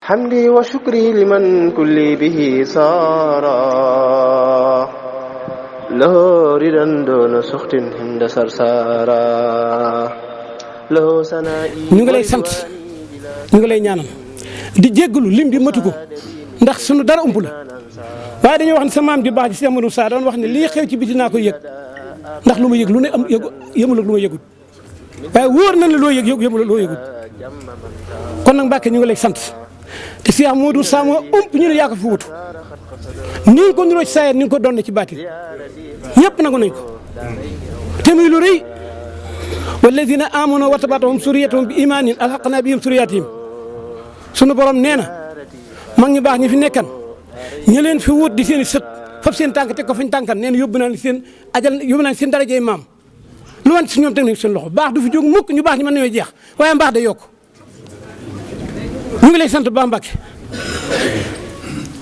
حمدي وشكري لمن كل به سارا له ردا دون سخط عند سرسارا له سنائي ñu ngi lay sant ñu ngi lay ñaanal di jéggalu lim bi matu ko ndax sunu dara ump la waaye dañuy wax ne sa maam ji baax ji Cheikh Amadou Sa doon wax ne lii xew ci biti naa ko yëg ndax lu ma yëg lu ne am yëmul ak lu ma yëgut waaye wóor na ne loo yëg yëmul ak loo yëgut kon nag Mbàkke ñu ngi lay sant te Cheikh Amadou Sa moo ump ñu ne yaa ko fi wutu ni nga ko niroo ci saa ni nga ko doon ci baatin ñëpp nangu nañ ko te muy lu rëy walladina amanu wa tabaatuhum suriyatuhum bi imaanin alhaqna bihim suriyatihim sunu borom nee na mag ñu baax ñi fi nekkan ñi leen fi wut di seen i sët fab seen tànk teg ko fañ tànkan nee na yóbbu naa seen ajal yóbbu naa seen darajey maam lu wan si ñoom teg nañ seen loxo baax du fi jóg mukk ñu baax ñi mën nañoo jeex waaye mbaax day yokk ñu ngi lay sant ba Mbàkke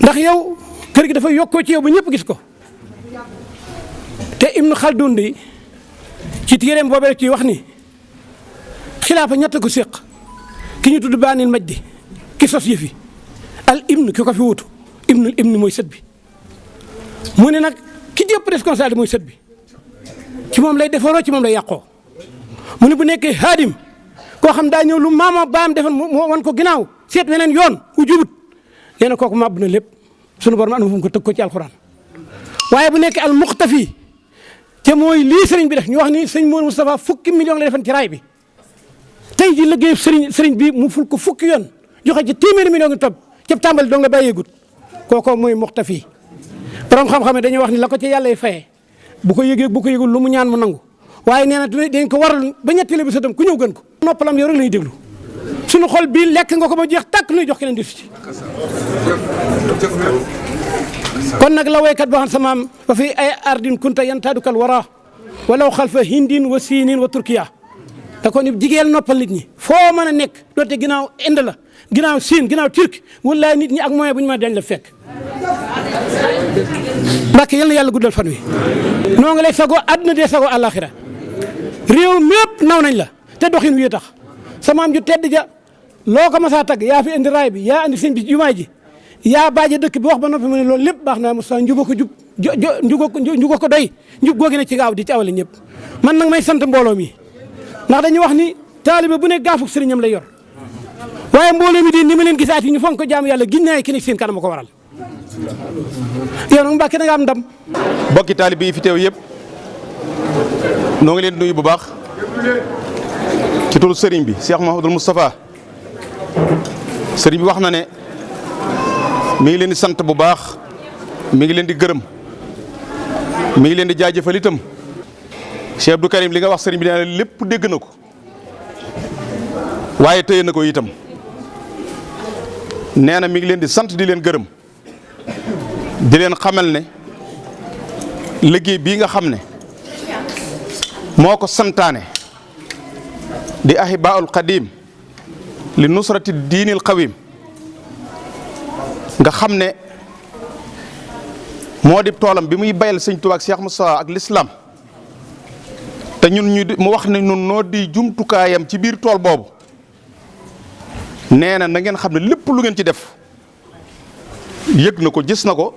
ndax yow kër gi dafa yokkoo ci yow ba ñëpp gis ko te Ibnu Xaldun di ci téereem boobee rek ci wax ni xilaafa ñett ko séq ki ñu tudd Baanil Majdi ki sos yëfi al ibnu ki ko fi wutu ibnul ibnu mooy sët bi mu ne nag ki jëpp responsable mooy sët bi ci moom lay defaroo ci moom lay yàqoo mu ne bu nekkee haadim koo xam daa ñëw lu maama baam defoon moo wan ko ginnaaw seet weneen yoon wu jubut nee na kooku màbb na lépp sunu borom am fu mu ko tëgg ko ci alxuraan waaye bu nekkee al muxtafi te mooy lii sëriñ bi def ñu wax ni sëñ Mourou Moustapha fukki million la defoon ci raay bi tey ji liggéey sëriñ bi mu ful ko fukki yoon joxe ci téeméeri million ngi topp ca tàmbali dong la bàyyeegut kooku mooy muxtafi borom xam-xam dañuy wax ni la ko ci yàlla fayee bu ko yëgul lu mu ñaan mu nangu waaye nee na dañ ko waral ba ñetteelu bi sa dem ku ñëw gën ko noppalam yow rek lañuy déglu suñu xol bii lekk nga ko ba jeex tàkk nuy jox keneen di ci kon nag la waykat boo xam sa maam ba fi ay ardin kunta yantaadukal wara walaw xalfa hindin wa siinin wa turkiya da ko ni jigéen noppal nit ñi foo mën a nekk doote ginnaaw Inde la ginnaaw Siin ginnaaw Turki wallaay nit ñi ak moyen bu ñu ma dañ la fekk Mbàkke yal na yàlla guddal fan wi noo nga lay sagoo àdduna dee sagoo àllaaxira réew mépp naw nañ la te doxin wi tax sa maam ju tedd ja loo ko masaa tagg yaa fi indi raay bi yaa indi sëñ bi jumaay ji yaa baaje dëkk bi wax ba noppi mu ne loolu lépp baax na Moussa njugo ko jub njugo ko doy njub googi ne ci gaaw di ci awale ñëpp man nag may sant mbooloo mi ndax dañuy wax ni taalibe bu ne gaafuk sëriñam lay yor waaye mbooloo mi di ni ma leen gisaati ñu fonk ko jaamu yàlla giñ naa ki nekk seen kanam ko waral yow nag Mbàkke da nga am ndam. bokki taalibe yi fi teew yëpp noo ngi leen nuyu bu baax ci turu sëriñ bi Cheikh Mouhamadoul Moustapha sëriñ bi wax na ne mi ngi leen di sant bu baax mi ngi leen di gërëm mi ngi leen di jaajëfal itam Cheikh Abdou Karim li nga wax sëriñ bi nee na lépp dégg na ko waaye téye na ko itam nee na mi ngi leen di sant di leen gërëm di leen xamal ne liggéey bii nga xam ne moo ko santaane di ahibaul qadim li nusrati diinil qawim nga xam ne moo di toolam bi muy bayal sëñ Tuubaa ak Cheikh Moussa ak l'islam te ñun mu wax ne ñun noo di jumtukaayam ci biir tool boobu nee na ngeen xam ne lépp lu ngeen ci def yëg na ko gis na ko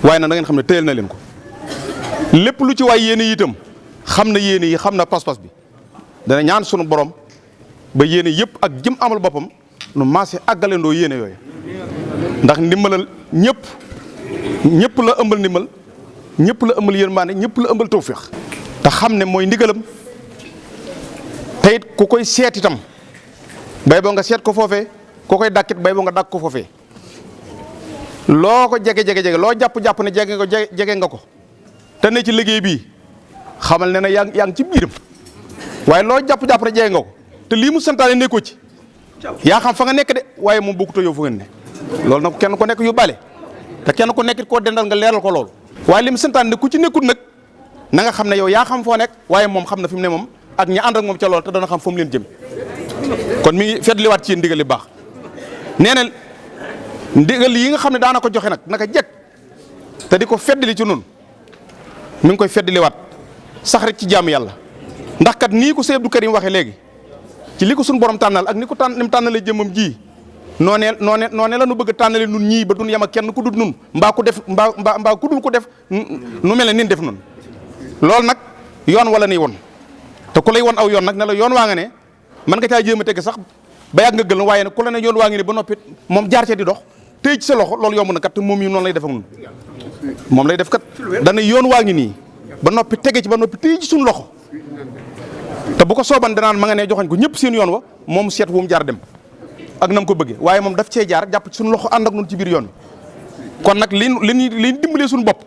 waaye na ngeen xam ne téyel na leen ko lépp lu ci waay yéene itam xam na yéene yi xam na pas-pas bi dana ñaan sunu borom ba yéene yëpp ak jëm amal boppam nu maase àggalendoo yéene yooyu ndax ndimbalal ñëpp la ëmbal ndimbal ñëpp la ëmbal yërmande ñëpp la ëmbal tawféex te xam ne mooy ndigalam te it ku koy seet itam bay boo nga seet ko foofee ku koy dàkkit bay boo nga dàkk ko foofee loo ko jege loo jàpp ne jege nga ko te ne ci liggéey bii xamal ne na yaa ngi ci biiram waaye loo jàpp ne jege nga ko te lii mu santaane nekkoo ci yaa xam fa nga nekk de waaye moom bokkutoo yow fu ngeen ne loolu nag kenn ku nekk yu bale te kenn ku nekkit koo dendal nga leeral ko loolu waaye li mu santaane ne ku ci nekkut nag na nga xam ne yow yaa xam foo nekk waaye moom xam na fi mu ne moom ak ñi ànd ak moom ca loolu te dana xam fa mu leen jëm kon mi ngi feddliwaat ci yéen ndigal li baax nee na ndigal yi nga xam ne daana ko joxe nag naka jekk te di ko feddli ci nun mi ngi koy feddliwaat sax rek ci jaamu yàlla ndax kat nii ko Sëñ Abdou Karim waxee léegi ci li ko suñu borom tànnal ak ni mu tànnalee jëmmam ji noonee la nu bëgg a tànnale nun ñii ba dun yem ak kenn ku dul nun mbaa ku def mbaa ku dul ko def nu mel ne nin def nun loolu nag yoon wala ni woon te ku lay won aw yoon nag ne la yoon waa nga ne mën nga caa jéem a teg sax ba yàgg nga gël waaye nag ku la ne yoon waa ngi ne ba noppi moom jaar ca di dox tey ci sa loxo loolu yomb na kat te moom yi noonu lay def ak nun moom lay def kat dana yoon waa ngi nii ba noppi tege ci ba noppi tey ci suñu loxo te bu ko sooban danaan ma nga ne joxañ ko ñëpp seen yoon wa moom seet wu mu jaar dem ak na mu ko bëggee waaye moom daf cee jaar jàpp ci suñu loxo ànd ak nun ci biir yoon kon nag li dimbalee suñu bopp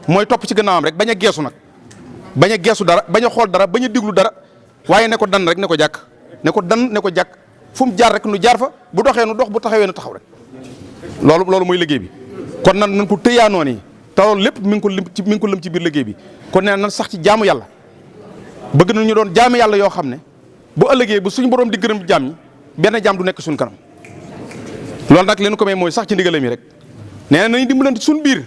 mooy topp ci gannaawam rek bañ a geesu nag bañ a geesu dara bañ a xool dara bañ a diglu dara waaye ne ko dan rek ne ko jàkk ne ko dan ne ko jàkk fu mu jaar rek nu jaar fa bu doxee nu dox bu taxawee nu taxaw rek loolu mooy liggéey bi kon nan nañ ko tëyaanoo nii te loolu lépp mi ngi ko lëm ci biir liggéey bi kon nee nan sax ci jaamu yàlla bëgg na ñu doon jaamu yàlla yoo xam ne bu ëllëgee bu suñu borom di gërëm jaam ñi benn jaam du nekk suñu kanam loolu nag leen ko may mooy sax ci ndigalam yi rek nee na nañu dimbalante suñu biir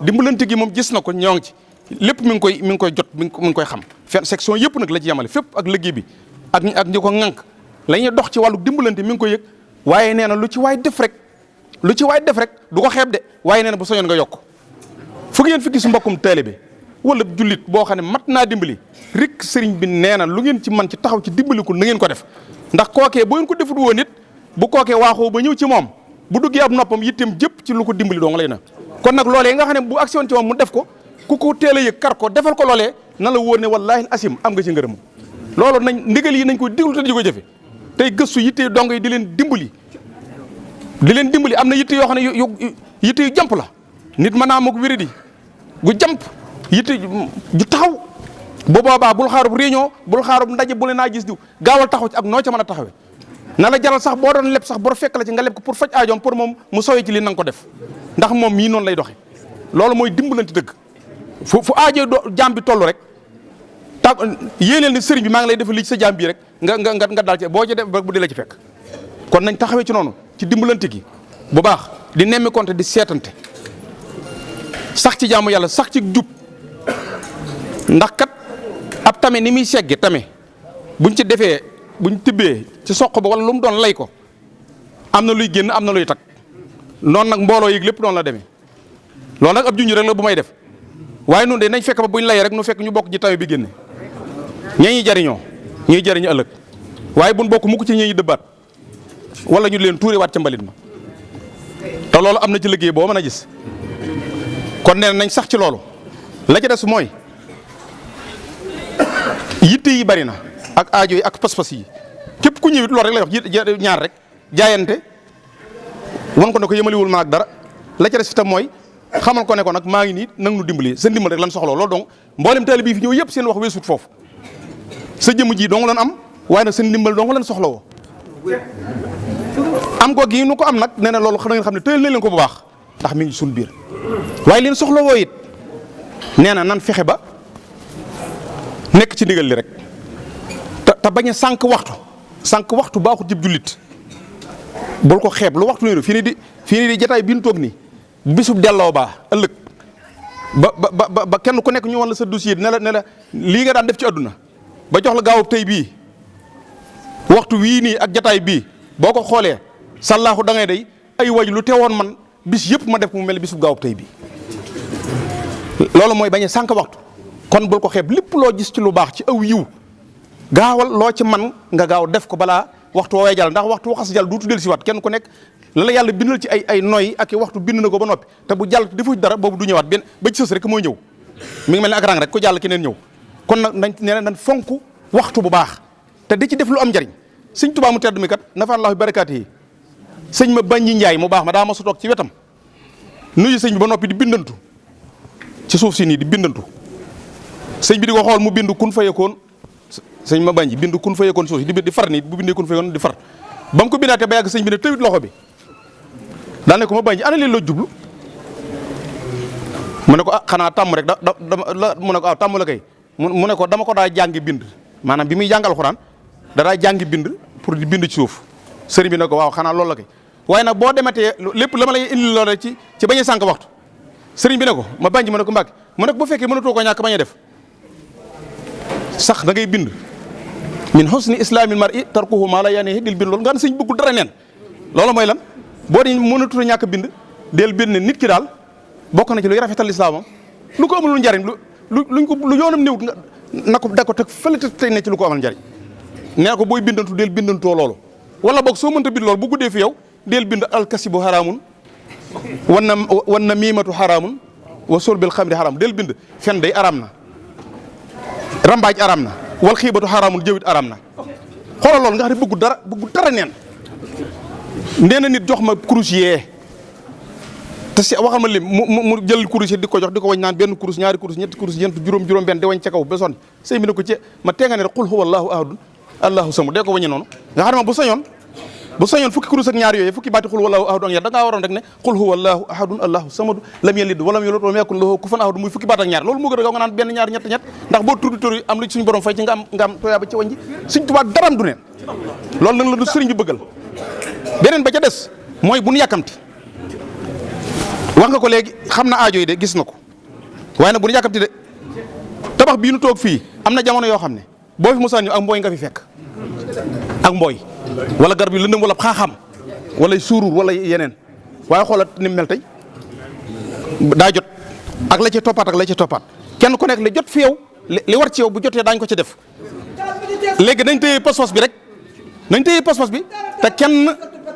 dimbalante gi moom gis na ko ñoo ngi ci lépp mi ngi koy jot mi ngi koy xam fen section yëpp nag la ci yemale fépp ak liggéey bi ak ñi ko ŋànk la ñuy dox ci wàllu dimbalante mi ngi koy yëg waaye nee na lu ci waay def rek du ko xeeb de waaye nee na bu soñoon nga yokk fu ngeen fi gis mbokkum taalibe wala jullit boo xam ne mat naa dimbali rek sëriñ bi nee na lu ngeen ci man ci taxaw ci dimbali ko na ngeen ko def ndax kookee boo ngeen ko defut woon nit bu kookee waaxoo ba ñëw ci moom bu duggee ab noppam yitteem jëpp ci lu ko dimbali dong lay na kon nag loolee nga xam ne bu action ci moom mu def ko ku ko teel a yëg kar ko defal ko loolee na la wóor ne wallaahi asim am nga ci ngërëm loolu nañ ndigal yi nañ koy diglu te di ko jëfe tey gëstu yitte dong yi di leen dimbali am na yitte yoo xam ne yitte yu jàmp la nit mën naa amuk wéridi gu jàmp yitte ju taxaw bu boobaa bul xaarub réunion bul xaarub ndaje bu le naa gis diw gaawal taxaw ci ak noo ca mën a taxawee na la jaral sax boo doon leb sax bor fekk la ci nga leb ko pour faj aajoom pour moom mu sowee ci li nanga ko def ndax moom mii noonu lay doxe loolu mooy dimbalante dëgg fu aajo jaam bi toll rek ta yéeneel ni sëriñ bi maa ngi lay defal lii ci sa jaam bii rek nga daal ci boo ci def bu di la ci fekk kon nañ taxawee ci noonu ci dimbalante gi bu baax di nemmi konte di seetante sax ci jaamu yàlla sax ci jub ndax kat ab tame ni muy segge tame buñ ci defee buñ tibbee ci soq ba wala lu mu doon lay ko am na luy génn am na luy tag noonu nag mbooloo yi lépp noonu la demee loolu nag ab junj rek la bu may def waaye noonu de nañ fekk ba buñ lay rek nu fekk ñu bokk ci tame bi génne ñee ñi jariñoo ñuy jariñu ëllëg waaye buñ bokk mukk ci ñee ñi dëbbaat wala ñu leen tuure waat ca mbalit ma te loolu am na ci liggéey boo mën a gis kon nee nañ sax ci loolu la ca des mooy yitte yi bari na ak aajo yi ak pas-pas yi képp ku ñëwit loolu rek lay wax ñaar rek jaayante wan ko ne ko yëmaliwul ma ak dara la ca des itam mooy xamal ko ne ko nag maa ngi nii nang nu dimbali sa ndimbal rek lan soxla loolu donc mboolem taalibe yi fi ñëw yëpp seen wax weesut foofu sa jëmm ji dong lan am waaye nag seen ndimbal dong lan soxla woo am ko gi nu ko am nag nee na loolu da ngeen xam ne tëyal na leen ko bu baax ndax mi ngi suñ biir waaye leen soxla woo it nee na nan fexe ba nekk ci ndigal li rek te bañ a sànq waxtu baaxut jib jullit bul ko xeeb lu waxtu niru fii nii di jataay bi ñu toog nii bisub delloo baa ëllëg ba kenn ku nekk ñu wan la sa dossier ne la lii nga daan def ci àdduna ba jox la gaawub tey bii waxtu wii nii ak jataay bii boo ko xoolee sallaaxu da ngay day ay waj lu teewoon man bis yëpp ma def mu mel bisub gaawub tey bii loolu mooy bañ a sànq waxtu kon bul ko xeeb lépp loo gis ci lu baax ci aw yiw gaawal loo ci man nga gaaw def ko balaa waxtu woowee jàll ndax waxtu waxas jàll duutu del si waat kenn ku nekk la yàlla bindal ci ay noy ak i waxtu bind na ko ba noppi te bu jàll defu dara boobu du ñëwaat benn ba ci sës rek mooy ñëw mi ngi mel ne ak rang rek ku jàll keneen ñëw kon nag nañ fonk waxtu bu baax te di ci def lu am njariñ sëñ Tuubaa mu tedd mi kat nafa Allaahu barakaati yi sëñ ma baññi njaay mu baax ma daa ma su toog ci wetam nuyu sëñ bi ba noppi di bindantu ci suuf si nii di bindantu sëñ bi di ko xool mu bind kun fayekoon sëñ ma bañ ji bind kun fayekoon suuf si di far nii bu bindee kun fayekoon di far ba mu ko bindaatee ba yàgg sëñ bi ne tëwit loxo bi daane ko ma bañ ji ana leen loo jublu mu ne ko xanaa tàmm rek mu ne ko tàmm la kay mu ne ko dama ko daa jàngi bind maanaam bi muy jàng alxuraan da daa jàngi bind pour di bind ci suuf sëriñ bi ne ko waaw xanaa loolu la kay waaye nag boo demetee lépp la ma lay indi loolu ci bañ a sànq waxtu sëriñ bi ne ko ma bañ ji mu ne ko mbàkk mu ne ko bu fekkee mënatoo ko ñàkk bañ a def sax da ngay bind min husni islamil mar'i tarkuhu ma la yaanihi dil bind loolu nga ne sëñ bëggul dara neen loolu mooy lan boo di mënatu a ñàkk bind del bind ne nit ki daal bokk na ci luy rafetal lislaamam lu ko amul lu njariñ lu yoonam néewut nga na ko da ko teg fële tey ne ci lu ko amal njariñ nee ko booy bindantu del bindantoo loolu wala boog soo mënta bind loolu bu guddee fi yow del bind alkasibu haraamun wan na miimatu haraamun wa surbil xamri haram del bind fen day araam na rambaaj araam na wal xiibatu haraamun jëwit araam na xoolal loolu nga xam ne bëggu dara neen nee na nit jox ma kurus yee te si waxal ma lim mu jël kurus yi di ko jox di ko wañ naan benn kurus ñaari kurus ñetti kurus ñeent juróom benn di wañ ca kaw ba sonn sëy bi ne ko ci ma teenga ne rek qul huwa allahu ahadun allahu samad dee ko wañe noonu nga xam ne bu sañoon fukki kurus ak ñaar yooyu fukki baati qul huwa allahu ahadun ak ñaar da ngaa waroon rek ne qul huwa allahu ahadun allahu samad lam yalid walam yulad walam yakun lahu kufuwan ahad muy fukki baat ak ñaar loolu moo gën a gaaw nga naan benn ñaar ñett ndax boo tuddi tur yi am lu suñu borom fay ci nga am tooyaa ba ci wañ ji Sëriñ Tuubaa daram du neen loolu nag la du sëriñ bi bëggal beneen ba ca des mooy bu nu yàkkamti wax nga ko léegi xam na aajo yi de gis na ko waaye nag bu nu yàkkamti de tabax bii nu toog fii am na jamono yoo xam ne boo fi mosaan ñëw ak mbooy nga fi fekk ak mbooy wala garab yu lëndëm wala xaaxam wala suurur wala yeneen waaye xoolal ni mu mel tey daa jot ak la ci toppaat kenn ku nekk li jot fi yow li war ci yow bu jotee daañ ko ci def léegi nañ téye pas-pas bi rek te kenn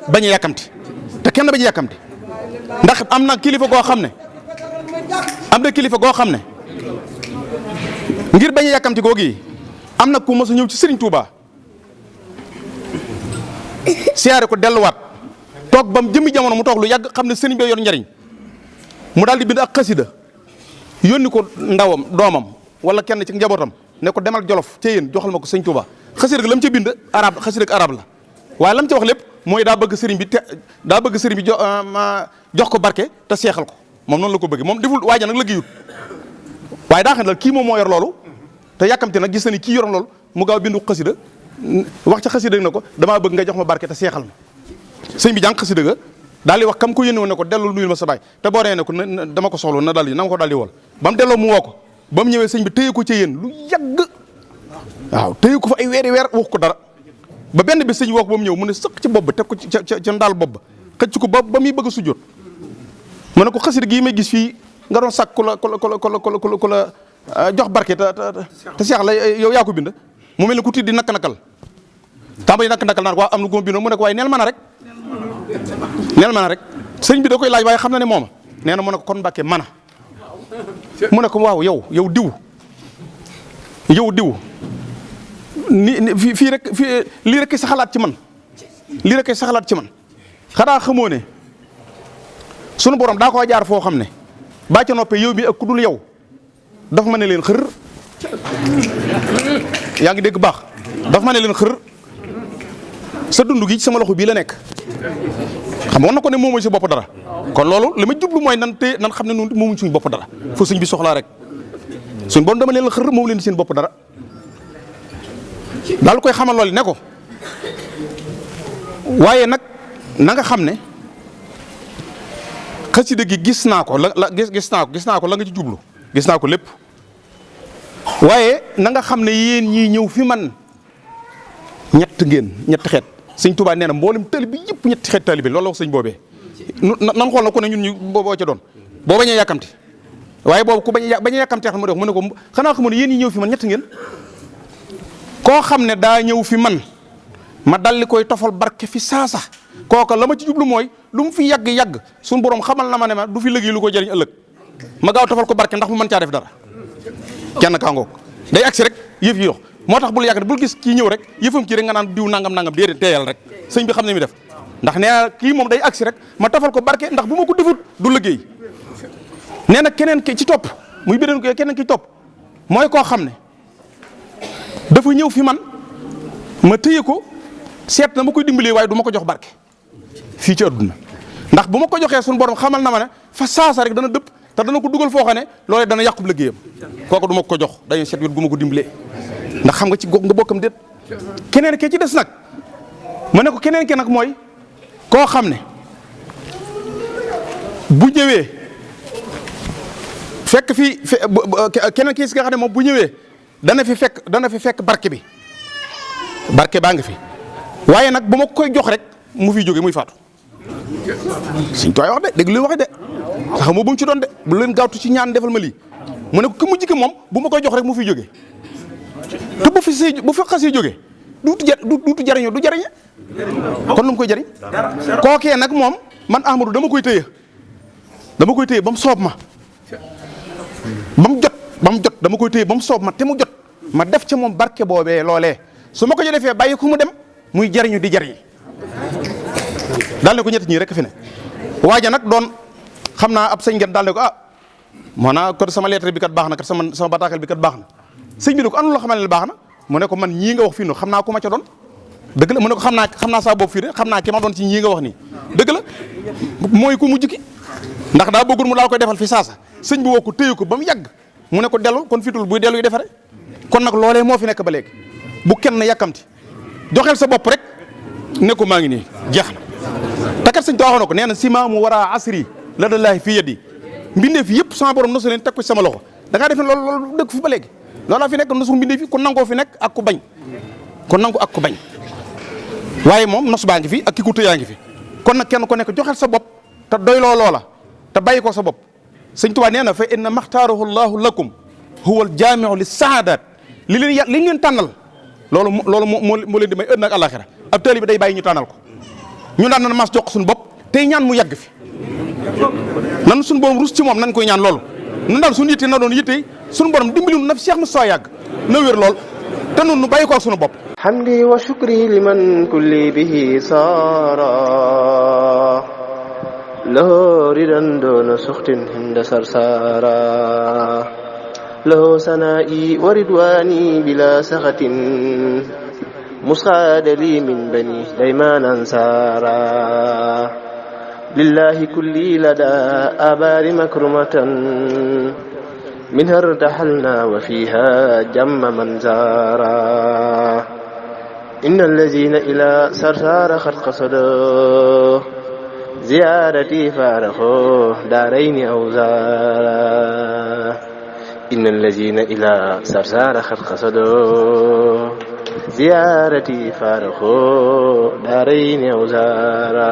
bañ a yàkkamti ndax am na kilifa goo xam ne ngir bañ a yàkkamti googu yi am na ku mos a ñëw ci Serigne Touba siyaare ko delluwaat toog bam jëmmi jamono mu toog lu yàgg xam ne sëriñ bi yor njariñ mu daal di bind ak xasida yónni ko ndawam doomam wala kenn ci njabootam ne ko demal Jolof ca yéen joxal ma ko Sëriñ Touba xasida gi lam ca bind xasida gi arab la waaye lam ca wax lépp mooy daa bëgg sëriñ bi jox ko barke te seexal ko moom noonu la ko bëgg moom deful waaja nag liggéeyut waaye daa xam ne kii moom moo yor loolu te yàkkamte nag gis na ni kii yoroon loolu mu gaaw bindu xasida wax ca xasida na ko damaa bëgg nga jox ma barke te seexal ma sëñ bi jàng xasida ga daal di wax kam ko yónni woon ne ko dellul nuyul ma sa baay te boo nee ne ko dama ko soxla na daal di na ma ko daal di wool ba mu delloo mu woo ko ba mu ñëwee sëñ bi téye ko ci yéen lu yàgg waaw téye ko fa ay weeri weer wax ko dara ba benn bi sëñ woo ko ba mu ñëw mu ne sëq ci bopp ba teg ko ca ndaal bopp ba xëcc ko ba muy bëgg a sujjóot mu ne ko xasida gii may gis fii nga doon sàkk ku la jox barke te seex la yow yaa ko bind mu mel ne ku tiit di nakk-nakkal tàmbali nakk-nakkal naan waaw am na góom bi mu ne ko waaye neel mën a rek sëñ bi da koy laaj waaye xam na ne mooma nee na mu ne ko kon Mbàkke mën a mu ne ko waaw yow diw fii rek lii rek sa xalaat ci man xanaa xamoo ne sunu borom daa ko jaar foo xam ne baa ca noppee yow mi ak ku dul yow dafa ma ne leen xër yaa ngi dégg baax dafa ma ne leen xër sa dund gi ci sama loxo bii la nekk xam nga na ko ne moomuñ si bopp dara kon loolu li ma jublu mooy nan xam ne noonu moomuñ suñ bopp dara foo sëñ bi soxlaa rek suñ bon dama leen xër moom leen seen bopp dara daal koy xamal loolu ne ko waaye nag na nga xam ne xasida gi gis naa ko la gis naa ko la nga ci jublu gis naa ko lépp waaye na nga xam ne yéen ñii ñëw fi man ñetti xeet sëñ Tuubaa nee na mboolem taalibe bi yëpp ñetti xeet taalibe loolu la wax sëñ boobee nan xool na ku ne ñun ñu booboo ca doon boo bañee yàkkamti waaye boobu ku bañ a yàkkamti xam mu ne ko xanaa xamu ne yéen ñi ñëw fi man ñett ngeen koo xam ne daa ñëw fi man ma dalli koy tofal barke fi saasa kooka la ma ci jublu mooy lu mu fi yàgg suñu borom xamal na ma ne ma du fi liggéey lu ko jëriñ ëllëg ma gaaw tofal ko barke ndax mu mën caa def dara kenn kaa ngoog day agsi rek yëf yi dox moo tax bul yàgg bul gis kii ñëw rek yëfam kii rek nga naan diw nangam déedéet teeyal rek sëñ bi xam ne mi def ndax nee na kii moom day agsi rek ma tofal ko barke ndax bu ma ko defut du liggéey nee na keneen ki ci topp muy beneen ko keneen ki topp mooy koo xam ne dafa ñëw fi man ma téye ko seet na ma koy dimbalee waaye du ma ko jox barke fii ci adduna ndax bu ma ko joxee suñu borom xamal na ma ne fa saasa rek dana dëpp te dana ko dugal foo xam ne loolee dana yàqub liggéeyam kooku du ma ko jox dañuy seet wet gu ma ko dimbalee ndax xam nga ci nga bokkam déet keneen ke ci des nag ma ne ko keneen ke nag mooy koo xam ne bu ñëwee fekk fii keneen ki si nga xam ne moom bu ñëwee dana fi fekk barke bi barke baa ngi fi waaye nag bu ma koy jox rek mu fiy jóge muy faatu Sëñ Tuubaa wax de dégg lu waxee de sax moo bu mu ci doon de bu leen gaawtu ci ñaan defal ma lii mu ne ko ki mu jikki moom bu ma koy jox rek mu fiy jógee te bu fi xasee jógee duutu jariñoo du jariñe kon lu mu koy jariñ kookee nag moom man Ahmadou dama koy téye ba mu soob ma ba mu jot dama koy téye ba mu soob ma te mu jot ma def ca moom barke boobee loolee su ma ko ci defee bàyyi ko mu dem muy jariñu di jariñ daal ne ko ñett ñii rek fi ne waaja nag doon xam naa ab sëñ ngeen daal ne ko maanaam kat sama lettre bi kat baax na kat sama bataaxel bi kat baax na sëñ bi ne ko anu la xamal ne baax na mu ne ko man ñii nga wax fii no xam naa ku ma ca doon dëgg la mu ne ko xam naa saa bopp fii de xam naa ki ma doon ci ñii nga wax nii dëgg la mooy ku mujj ki ndax daa bëggul mu daal koy defal fi saasa sëñ bi woo ko téye ko ba mu yàgg mu ne ko dellu kon fitul buy dellu yu defare kon nag loolee moo fi nekk ba léegi bu kenn yàkkamti joxeel sa bopp rek ne ko maa ngi nii jeex na te kat sëñ Tuubaa waxoon na ko nee na simaamu wara asri la dallaahi fii yadi mbindeef yëpp sama borom nosu leen teg ko ci sama loxo da ngaa def ne loolu dëkk fi ba léegi loolaa fi nekk nosu mbindeef yi kon nangoo fi nekk ak ku bañ kon nangu ak ku bañ waaye moom nos baa ngi fi ak ki ku tëyaa ngi fi kon nag kenn ko nekk joxel sa bopp te doyloo loola te bàyyi ko sa bopp sëñ Tuubaa nee na fa inna maxtaarahu llahu lakum huwa al jaamiu li saadaat li leen tànnal loolu moo leen di may ëllëg ak àllaaxira ab taalibe bi day bàyyi ñu tànnal ko ñu daan na mas jox suñu bopp tey ñaan mu yàgg fi nan suñu borom rus ci moom nañ koy ñaan loolu nun daal suñu yitte na doon yitte suñu borom dimbali na fi Cheikh Moustapha yàgg na wér lool te nun nu bàyyi ko ak suñu bopp hamdi wa shukri liman kulli bihi saara lahu ridan doona suxtin hinda sarsara lahu sanaa'i wa ridwaani bila saxatin musxaada li min bani daymaan ansaara lillahi kulli lada abaari makrumatan minha irtaxalna wa fiha jamma man zaara inna allazina ila sarsara xad qasado ziyaarati faaraxo daarayni aw zaara inna allazina ila sarsara xad qasado ziyaarati faaraxo daarayni aw zaara